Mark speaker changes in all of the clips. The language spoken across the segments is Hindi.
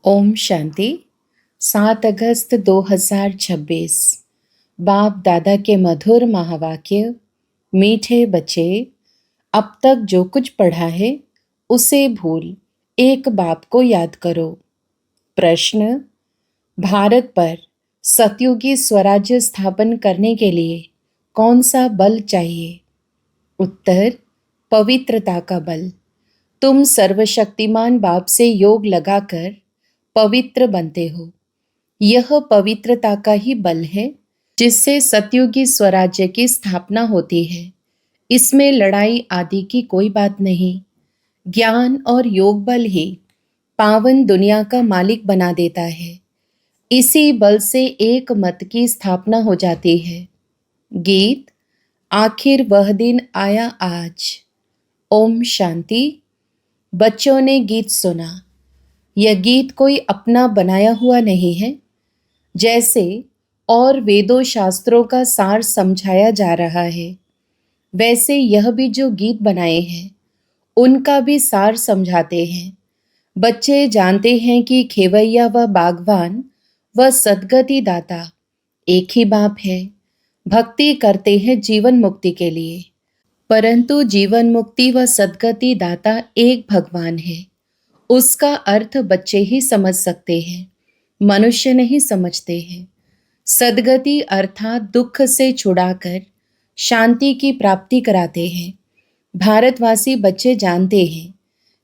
Speaker 1: ओम शांति। 7 अगस्त 2026। बाप दादा के मधुर महावाक्य। मीठे बच्चे, अब तक जो कुछ पढ़ा है उसे भूल एक बाप को याद करो। प्रश्न: भारत पर सतयुगी स्वराज्य स्थापन करने के लिए कौन सा बल चाहिए? उत्तर: पवित्रता का बल। तुम सर्वशक्तिमान बाप से योग लगाकर पवित्र बनते हो। यह पवित्रता का ही बल है जिससे सतयुगी स्वराज्य की स्थापना होती है। इसमें लड़ाई आदि की कोई बात नहीं। ज्ञान और योग बल ही पावन दुनिया का मालिक बना देता है। इसी बल से एक मत की स्थापना हो जाती है। गीत: आखिर वह दिन आया आज। ओम शांति। बच्चों ने गीत सुना। यह गीत कोई अपना बनाया हुआ नहीं है। जैसे और वेदों शास्त्रों का सार समझाया जा रहा है, वैसे यह भी जो गीत बनाए हैं उनका भी सार समझाते हैं। बच्चे जानते हैं कि खेवैया व बागवान व सद्गति दाता एक ही बाप है। भक्ति करते हैं जीवन मुक्ति के लिए, परंतु जीवन मुक्ति व सद्गति दाता एक भगवान है। उसका अर्थ बच्चे ही समझ सकते हैं, मनुष्य नहीं समझते हैं। सद्गति अर्थात दुख से छुड़ाकर शांति की प्राप्ति कराते हैं। भारतवासी बच्चे जानते हैं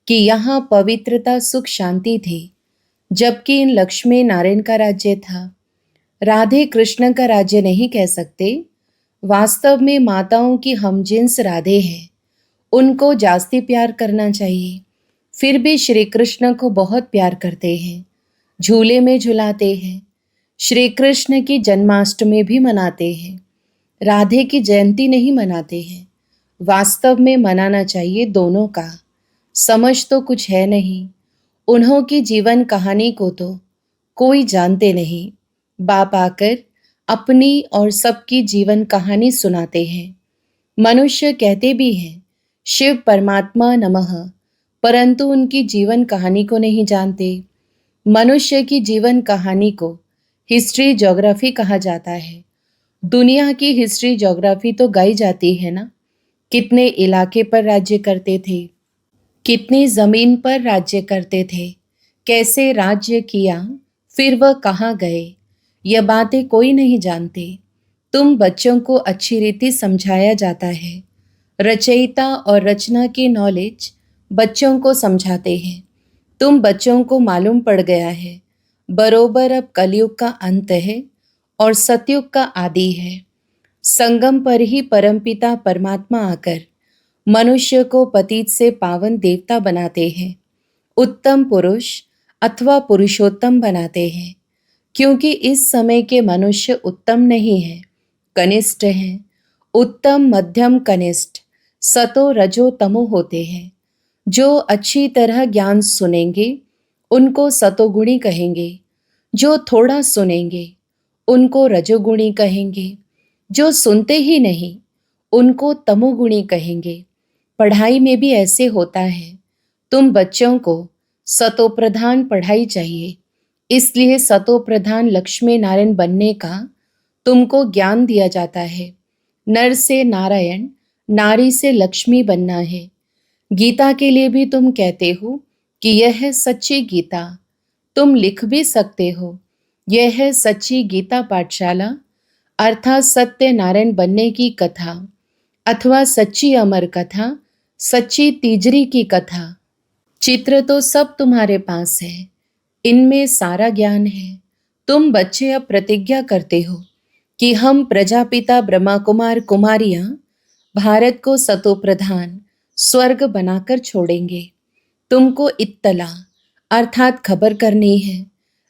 Speaker 1: कि यहाँ पवित्रता सुख शांति थी, जबकि इन लक्ष्मी नारायण का राज्य था। राधे कृष्ण का राज्य नहीं कह सकते। वास्तव में माताओं की हमजिन्स राधे हैं, उनको जास्ती प्यार करना चाहिए। फिर भी श्री कृष्ण को बहुत प्यार करते हैं, झूले में झुलाते हैं। श्री कृष्ण की जन्माष्टमी भी मनाते हैं, राधे की जयंती नहीं मनाते हैं। वास्तव में मनाना चाहिए दोनों का। समझ तो कुछ है नहीं। उन्हों की जीवन कहानी को तो कोई जानते नहीं। बाप आकर अपनी और सबकी जीवन कहानी सुनाते हैं। मनुष्य कहते भी हैं शिव परमात्मा नमः, परंतु उनकी जीवन कहानी को नहीं जानते। मनुष्य की जीवन कहानी को हिस्ट्री ज्योग्राफी कहा जाता है। दुनिया की हिस्ट्री ज्योग्राफी तो गाई जाती है ना। कितने इलाके पर राज्य करते थे, कितनी जमीन पर राज्य करते थे, कैसे राज्य किया, फिर वह कहाँ गए, यह बातें कोई नहीं जानते। तुम बच्चों को अच्छी रीति समझाया जाता है। रचयिता और रचना की नॉलेज बच्चों को समझाते हैं। तुम बच्चों को मालूम पड़ गया है बरोबर अब कलयुग का अंत है और सतयुग का आदि है। संगम पर ही परमपिता परमात्मा आकर मनुष्य को पतित से पावन देवता बनाते हैं, उत्तम पुरुष अथवा पुरुषोत्तम बनाते हैं। क्योंकि इस समय के मनुष्य उत्तम नहीं है, कनिष्ठ हैं। उत्तम मध्यम कनिष्ठ सतो रजो तमो होते हैं। जो अच्छी तरह ज्ञान सुनेंगे उनको सतोगुणी कहेंगे, जो थोड़ा सुनेंगे उनको रजोगुणी कहेंगे, जो सुनते ही नहीं उनको तमोगुणी कहेंगे। पढ़ाई में भी ऐसे होता है। तुम बच्चों को सतोप्रधान पढ़ाई चाहिए, इसलिए सतोप्रधान लक्ष्मी नारायण बनने का तुमको ज्ञान दिया जाता है। नर से नारायण, नारी से लक्ष्मी बनना है। गीता के लिए भी तुम कहते हो कि यह है सच्ची गीता। तुम लिख भी सकते हो, यह है सच्ची गीता पाठशाला, अर्थात सत्य नारायण बनने की कथा, अथवा सच्ची अमर कथा, सच्ची तीजरी की कथा। चित्र तो सब तुम्हारे पास है, इनमें सारा ज्ञान है। तुम बच्चे अब प्रतिज्ञा करते हो कि हम प्रजापिता ब्रह्मा कुमार कुमारियां भारत को सतोप्रधान स्वर्ग बनाकर छोड़ेंगे। तुमको इत्तला अर्थात खबर करनी है।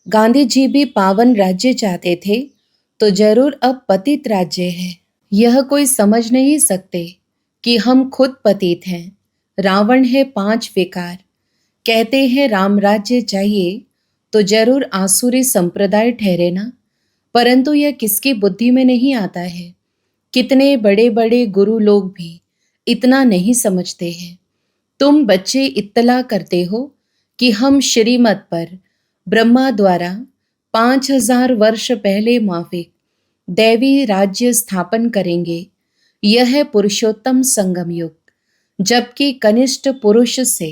Speaker 1: गांधी जी भी पावन राज्य चाहते थे, तो जरूर अब पतित राज्य है। यह कोई समझ नहीं सकते कि हम खुद पतित हैं। रावण है 5 विकार। कहते हैं राम राज्य चाहिए तो जरूर आसुरी संप्रदाय ठहरे ना, परंतु यह किसकी बुद्धि में नहीं आता है। कितने बड़े बड़े गुरु लोग भी इतना नहीं समझते हैं। तुम बच्चे इत्तला करते हो कि हम श्रीमत पर ब्रह्मा द्वारा 5000 वर्ष पहले माफिक दैवी राज्य स्थापन करेंगे। यह है पुरुषोत्तम संगम युग, जबकि कनिष्ठ पुरुष से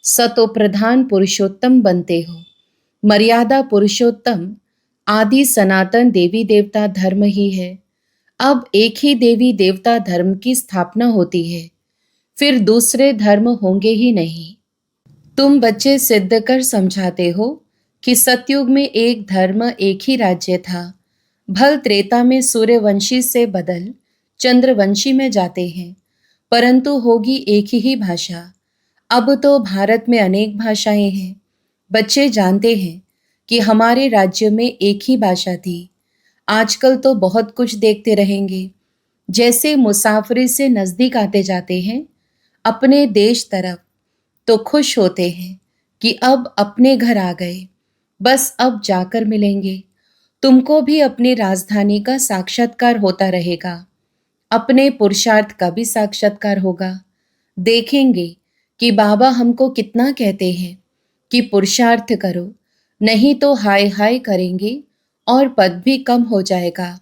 Speaker 1: सतोप्रधान पुरुषोत्तम बनते हो। मर्यादा पुरुषोत्तम आदि सनातन देवी देवता धर्म ही है। अब एक ही देवी देवता धर्म की स्थापना होती है, फिर दूसरे धर्म होंगे ही नहीं। तुम बच्चे सिद्ध कर समझाते हो कि सतयुग में एक धर्म एक ही राज्य था। भल त्रेता में सूर्यवंशी से बदल चंद्रवंशी में जाते हैं, परंतु होगी एक ही भाषा। अब तो भारत में अनेक भाषाएं हैं। बच्चे जानते हैं कि हमारे राज्य में एक ही भाषा थी। आजकल तो बहुत कुछ देखते रहेंगे। जैसे मुसाफिरी से नजदीक आते जाते हैं अपने देश तरफ, तो खुश होते हैं कि अब अपने घर आ गए, बस अब जाकर मिलेंगे। तुमको भी अपनी राजधानी का साक्षात्कार होता रहेगा, अपने पुरुषार्थ का भी साक्षात्कार होगा। देखेंगे कि बाबा हमको कितना कहते हैं कि पुरुषार्थ करो, नहीं तो हाय हाय करेंगे और पद भी कम हो जाएगा।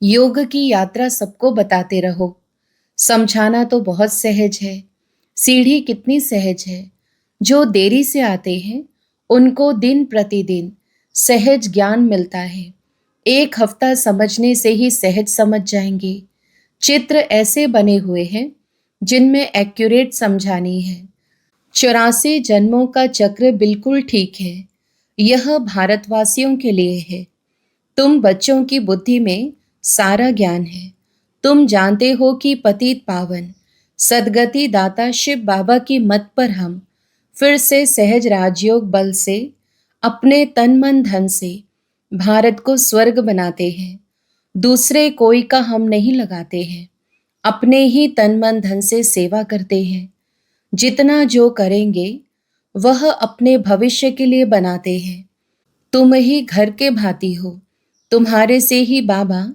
Speaker 1: योग की यात्रा सबको बताते रहो। समझाना तो बहुत सहज है, सीढ़ी कितनी सहज है। जो देरी से आते हैं उनको दिन प्रतिदिन सहज ज्ञान मिलता है। एक हफ्ता समझने से ही सहज समझ जाएंगे। चित्र ऐसे बने हुए हैं जिनमें एक्यूरेट समझानी है। 84 जन्मों का चक्र बिल्कुल ठीक है। यह भारतवासियों के लिए है। तुम बच्चों की बुद्धि में सारा ज्ञान है। तुम जानते हो कि पतित पावन सदगति दाता शिव बाबा की मत पर हम फिर से सहज राजयोग बल से अपने तन मन धन से भारत को स्वर्ग बनाते हैं। दूसरे कोई का हम नहीं लगाते हैं, अपने ही तन मन धन से सेवा करते हैं। जितना जो करेंगे वह अपने भविष्य के लिए बनाते हैं। तुम ही घर के भांति हो। तुम्हारे से ही बाबा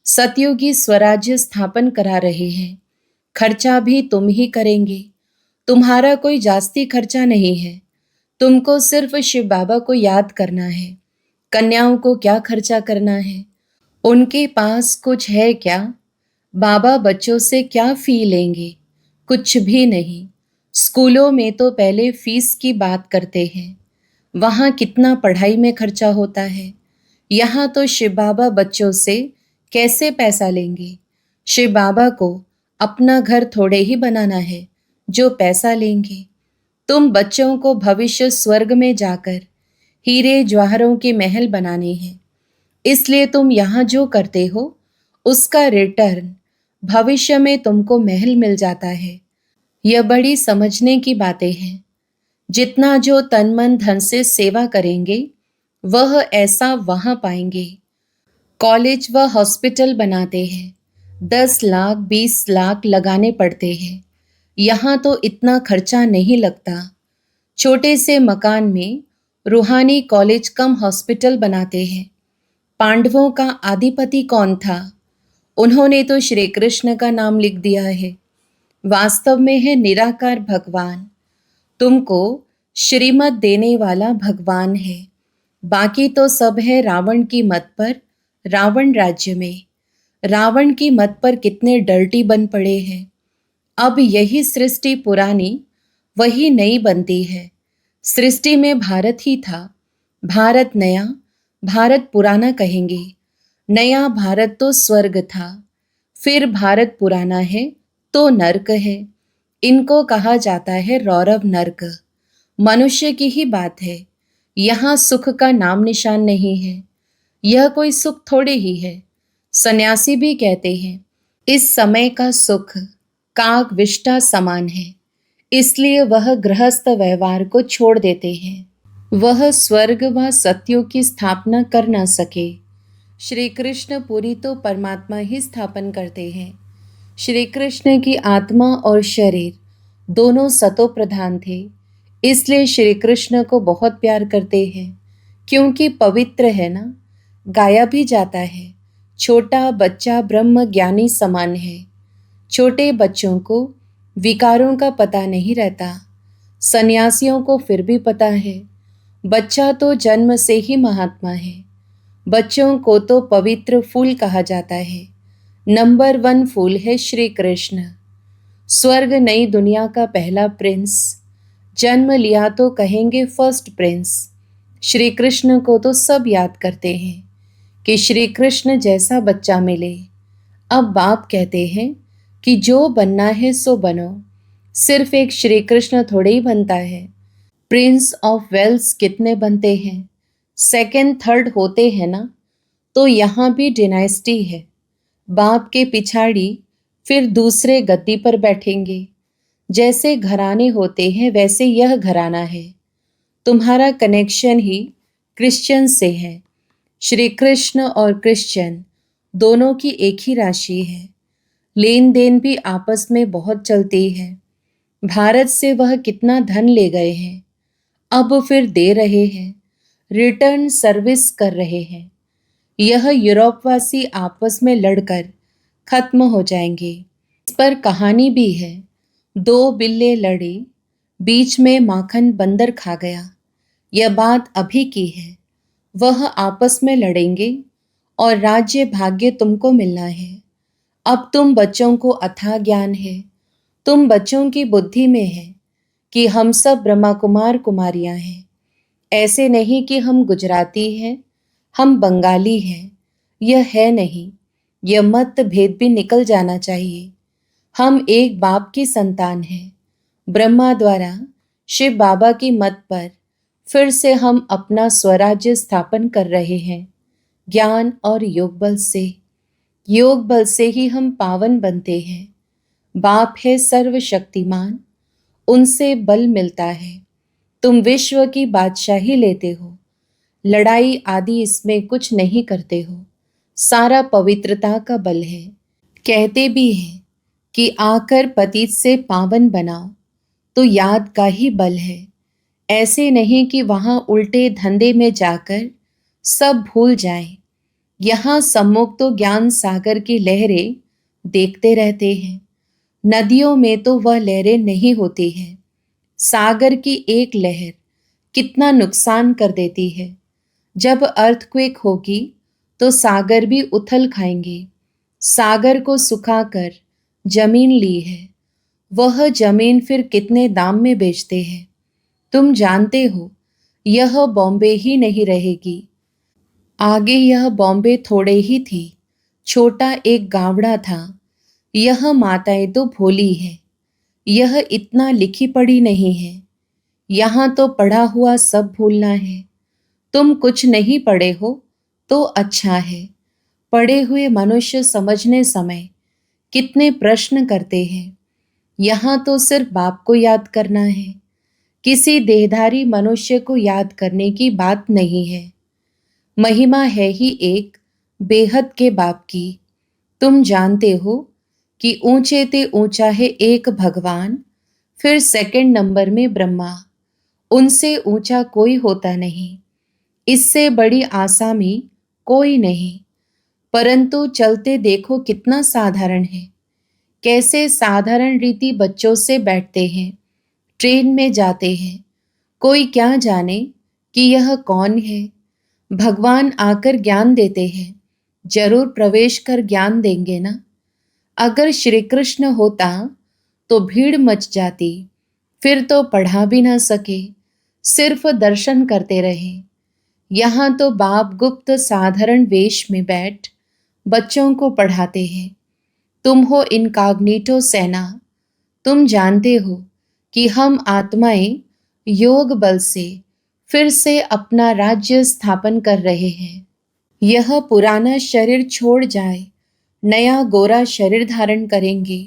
Speaker 1: सतयुगी स्वराज्य स्थापन करा रहे हैं। खर्चा भी तुम ही करेंगे। तुम्हारा कोई जास्ती खर्चा नहीं है। तुमको सिर्फ शिव बाबा को याद करना है। कन्याओं को क्या खर्चा करना है? उनके पास कुछ है क्या? बाबा बच्चों से क्या फी लेंगे? कुछ भी नहीं। स्कूलों में तो पहले फीस की बात करते हैं। वहाँ कितना पढ़ाई में खर्चा होता है। यहाँ तो शिव बाबा बच्चों से कैसे पैसा लेंगे? शिव बाबा को अपना घर थोड़े ही बनाना है जो पैसा लेंगे। तुम बच्चों को भविष्य स्वर्ग में जाकर हीरे जवाहरों के महल बनाने हैं। इसलिए तुम यहाँ जो करते हो उसका रिटर्न भविष्य में तुमको महल मिल जाता है। यह बड़ी समझने की बातें हैं। जितना जो तन मन धन से सेवा करेंगे वह ऐसा वहां पाएंगे। कॉलेज व हॉस्पिटल बनाते हैं, 10 लाख 20 लाख लगाने पड़ते हैं। यहाँ तो इतना खर्चा नहीं लगता। छोटे से मकान में रूहानी कॉलेज कम हॉस्पिटल बनाते हैं। पांडवों का आधिपति कौन था? उन्होंने तो श्री कृष्ण का नाम लिख दिया है। वास्तव में है निराकार भगवान। तुमको श्रीमत देने वाला भगवान है। बाकी तो सब है रावण की मत पर, रावण राज्य में। रावण की मत पर कितने डर्टी बन पड़े हैं। अब यही सृष्टि पुरानी वही नई बनती है। सृष्टि में भारत ही था। भारत नया, भारत पुराना कहेंगे। नया भारत तो स्वर्ग था, फिर भारत पुराना है तो नर्क है। इनको कहा जाता है रौरव नर्क। मनुष्य की ही बात है। यहाँ सुख का नाम निशान नहीं है। यह कोई सुख थोड़े ही है। सन्यासी भी कहते हैं इस समय का सुख काग विष्ठा समान है, इसलिए वह गृहस्थ व्यवहार को छोड़ देते हैं। वह स्वर्ग व सत्यों की स्थापना कर न सके। श्री कृष्ण पूरी तो परमात्मा ही स्थापन करते हैं। श्री कृष्ण की आत्मा और शरीर दोनों सतो प्रधान थे, इसलिए श्री कृष्ण को बहुत प्यार करते हैं, क्योंकि पवित्र है ना। गाया भी जाता है छोटा बच्चा ब्रह्म ज्ञानी समान है। छोटे बच्चों को विकारों का पता नहीं रहता, सन्यासियों को फिर भी पता है। बच्चा तो जन्म से ही महात्मा है। बच्चों को तो पवित्र फूल कहा जाता है। नंबर 1 फूल है श्री कृष्ण। स्वर्ग नई दुनिया का पहला प्रिंस। जन्म लिया तो कहेंगे फर्स्ट प्रिंस। श्री कृष्ण को तो सब याद करते हैं कि श्री कृष्ण जैसा बच्चा मिले। अब बाप कहते हैं कि जो बनना है सो बनो। सिर्फ एक श्री कृष्ण थोड़े ही बनता है। प्रिंस ऑफ वेल्स कितने बनते हैं? सेकंड थर्ड होते हैं ना। तो यहाँ भी डिनाइस्टी है। बाप के पिछाड़ी फिर दूसरे गद्दी पर बैठेंगे। जैसे घराने होते हैं वैसे यह घराना है। तुम्हारा कनेक्शन ही क्रिश्चियन से है। श्री कृष्ण और क्रिश्चियन दोनों की एक ही राशि है। लेन देन भी आपस में बहुत चलती है। भारत से वह कितना धन ले गए हैं, अब फिर दे रहे हैं, रिटर्न सर्विस कर रहे हैं। यह यूरोपवासी आपस में लड़कर खत्म हो जाएंगे। इस पर कहानी भी है। 2 बिल्ले लड़े, बीच में माखन बंदर खा गया। यह बात अभी की है। वह आपस में लड़ेंगे और राज्य भाग्य तुमको मिलना है। अब तुम बच्चों को अथाह ज्ञान है। तुम बच्चों की बुद्धि में है कि हम सब ब्रह्मा कुमार कुमारियां हैं। ऐसे नहीं कि हम गुजराती हैं, हम बंगाली हैं। यह है नहीं। यह मतभेद भी निकल जाना चाहिए। हम एक बाप की संतान हैं। ब्रह्मा द्वारा शिव बाबा की मत पर फिर से हम अपना स्वराज्य स्थापन कर रहे हैं। ज्ञान और योग बल से। योग बल से ही हम पावन बनते हैं। बाप है सर्वशक्तिमान, उनसे बल मिलता है। तुम विश्व की बादशाही लेते हो। लड़ाई आदि इसमें कुछ नहीं करते हो। सारा पवित्रता का बल है। कहते भी हैं कि आकर पतित से पावन बनाओ, तो याद का ही बल है। ऐसे नहीं कि वहां उल्टे धंधे में जाकर सब भूल जाएं। यहाँ सम्मुख तो ज्ञान सागर की लहरें देखते रहते हैं। नदियों में तो वह लहरें नहीं होती हैं। सागर की एक लहर कितना नुकसान कर देती है। जब अर्थक्वेक होगी तो सागर भी उथल खाएंगे। सागर को सुखाकर जमीन ली है। वह जमीन फिर कितने दाम में बेचते हैं तुम जानते हो। यह बॉम्बे ही नहीं रहेगी। आगे यह बॉम्बे थोड़े ही थी। छोटा एक गावड़ा था। यह माताएं तो भोली है। यह इतना लिखी पढ़ी नहीं है। यहाँ तो पढ़ा हुआ सब भूलना है। तुम कुछ नहीं पढ़े हो तो अच्छा है। पढ़े हुए मनुष्य समझने समय कितने प्रश्न करते हैं। यहाँ तो सिर्फ बाप को याद करना है। किसी देहधारी मनुष्य को याद करने की बात नहीं है। महिमा है ही एक बेहद के बाप की। तुम जानते हो कि ऊंचे ते ऊंचा है एक भगवान, फिर सेकंड नंबर में ब्रह्मा। उनसे ऊंचा कोई होता नहीं। इससे बड़ी आसामी कोई नहीं। परंतु चलते देखो कितना साधारण है। कैसे साधारण रीति बच्चों से बैठते हैं, ट्रेन में जाते हैं। कोई क्या जाने कि यह कौन है। भगवान आकर ज्ञान देते हैं। जरूर प्रवेश कर ज्ञान देंगे ना। अगर श्री कृष्ण होता तो भीड़ मच जाती। फिर तो पढ़ा भी ना सके, सिर्फ दर्शन करते रहे। यहाँ तो बाप गुप्त साधारण वेश में बैठ बच्चों को पढ़ाते हैं। तुम हो इनकॉग्निटो सेना। तुम जानते हो कि हम आत्माएं योग बल से फिर से अपना राज्य स्थापन कर रहे हैं। यह पुराना शरीर छोड़ जाए, नया गोरा शरीर धारण करेंगे।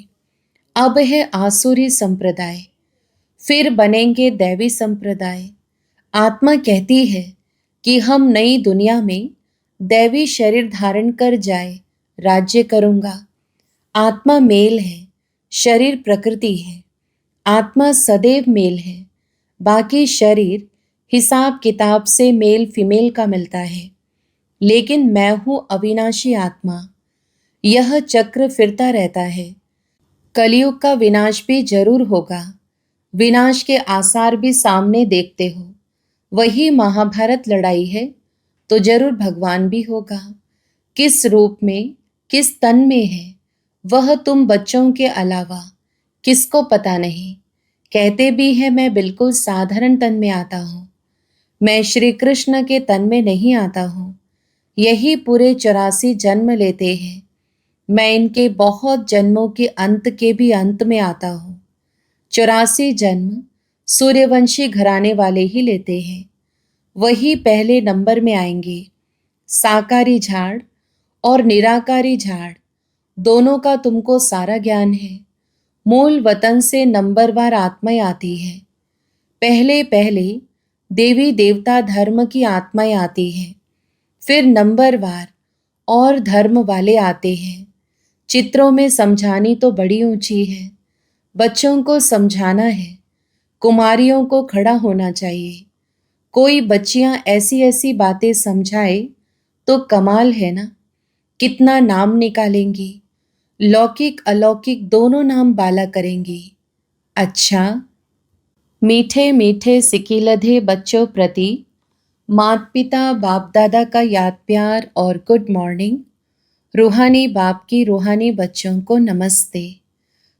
Speaker 1: अब है आसुरी संप्रदाय, फिर बनेंगे दैवी संप्रदाय। आत्मा कहती है कि हम नई दुनिया में दैवी शरीर धारण कर जाए राज्य करूंगा। आत्मा मेल है, शरीर प्रकृति है। आत्मा सदैव मेल है। बाकी शरीर हिसाब किताब से मेल फीमेल का मिलता है। लेकिन मैं हूं अविनाशी आत्मा। यह चक्र फिरता रहता है। कलयुग का विनाश भी जरूर होगा। विनाश के आसार भी सामने देखते हो। वही महाभारत लड़ाई है तो जरूर भगवान भी होगा। किस रूप में, किस तन में है, वह तुम बच्चों के अलावा किसको पता नहीं। कहते भी है मैं बिल्कुल साधारण तन में आता हूँ, मैं श्री कृष्ण के तन में नहीं आता हूँ। यही पूरे 84 जन्म लेते हैं, मैं इनके बहुत जन्मों के अंत के भी अंत में आता हूँ। 84 जन्म सूर्यवंशी घराने वाले ही लेते हैं, वही पहले नंबर में आएंगे। साकारी झाड़ और निराकारी झाड़ दोनों का तुमको सारा ज्ञान है। मूल वतन से नंबरवार आत्माएं आती हैं। पहले पहले देवी देवता धर्म की आत्माएं आती हैं, फिर नंबरवार और धर्म वाले आते हैं। चित्रों में समझानी तो बड़ी ऊंची है, बच्चों को समझाना है, कुमारियों को खड़ा होना चाहिए। कोई बच्चियां ऐसी ऐसी बातें समझाए तो कमाल है ना। कितना नाम निकालेंगी, लौकिक अलौकिक दोनों नाम बाला करेंगी। अच्छा, मीठे मीठे सिकिलधे बच्चों प्रति माता पिता बाप दादा का याद प्यार और गुड मॉर्निंग। रूहानी बाप की रूहानी बच्चों को नमस्ते।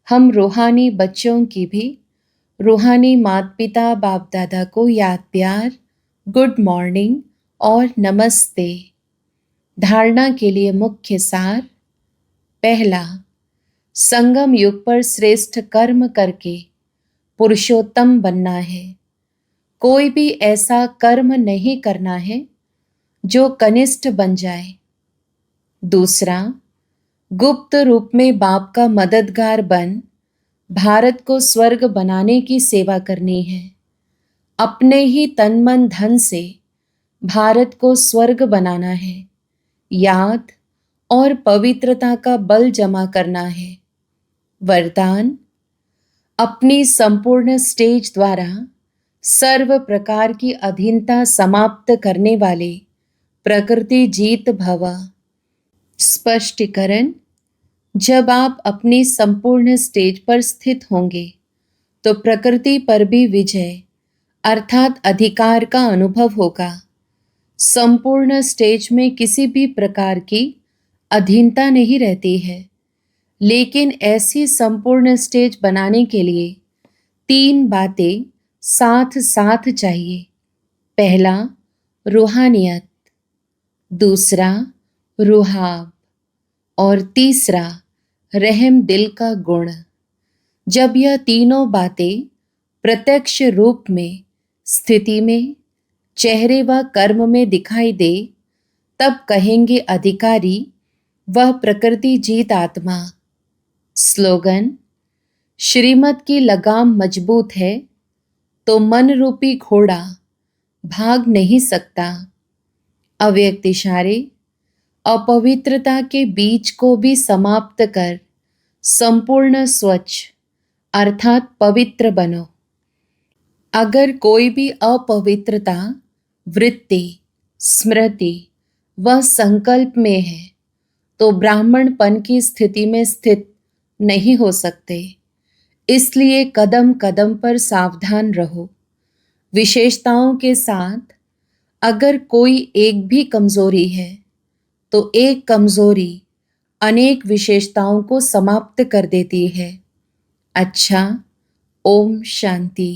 Speaker 1: हम रूहानी बच्चों की भी रूहानी माता पिता बाप दादा को याद प्यार, गुड मॉर्निंग और नमस्ते। धारणा के लिए मुख्य सार। पहला, संगम युग पर श्रेष्ठ कर्म करके पुरुषोत्तम बनना है। कोई भी ऐसा कर्म नहीं करना है जो कनिष्ठ बन जाए। दूसरा, गुप्त रूप में बाप का मददगार बन भारत को स्वर्ग बनाने की सेवा करनी है। अपने ही तन मन धन से भारत को स्वर्ग बनाना है। याद और पवित्रता का बल जमा करना है। वरदान, अपनी संपूर्ण स्टेज द्वारा सर्व प्रकार की अधीनता समाप्त करने वाले प्रकृति जीत भव। स्पष्टीकरण, जब आप अपनी संपूर्ण स्टेज पर स्थित होंगे तो प्रकृति पर भी विजय अर्थात अधिकार का अनुभव होगा। संपूर्ण स्टेज में किसी भी प्रकार की अधीनता नहीं रहती है, लेकिन ऐसी संपूर्ण स्टेज बनाने के लिए 3 बातें साथ साथ चाहिए। पहला, रूहानियत, दूसरा, रुहाब और तीसरा, रहम दिल का गुण। जब यह तीनों बातें प्रत्यक्ष रूप में स्थिति में, चेहरे व कर्म में दिखाई दे, तब कहेंगे अधिकारी वह प्रकृति जीत आत्मा। स्लोगन, श्रीमत की लगाम मजबूत है तो मन रूपी घोड़ा भाग नहीं सकता। अव्यक्त इशारे, अपवित्रता के बीज को भी समाप्त कर संपूर्ण स्वच्छ अर्थात पवित्र बनो। अगर कोई भी अपवित्रता वृत्ति, स्मृति व संकल्प में है तो ब्राह्मणपन की स्थिति में स्थित नहीं हो सकते। इसलिए कदम कदम पर सावधान रहो। विशेषताओं के साथ अगर कोई एक भी कमजोरी है तो एक कमजोरी अनेक विशेषताओं को समाप्त कर देती है। अच्छा, ओम शांति।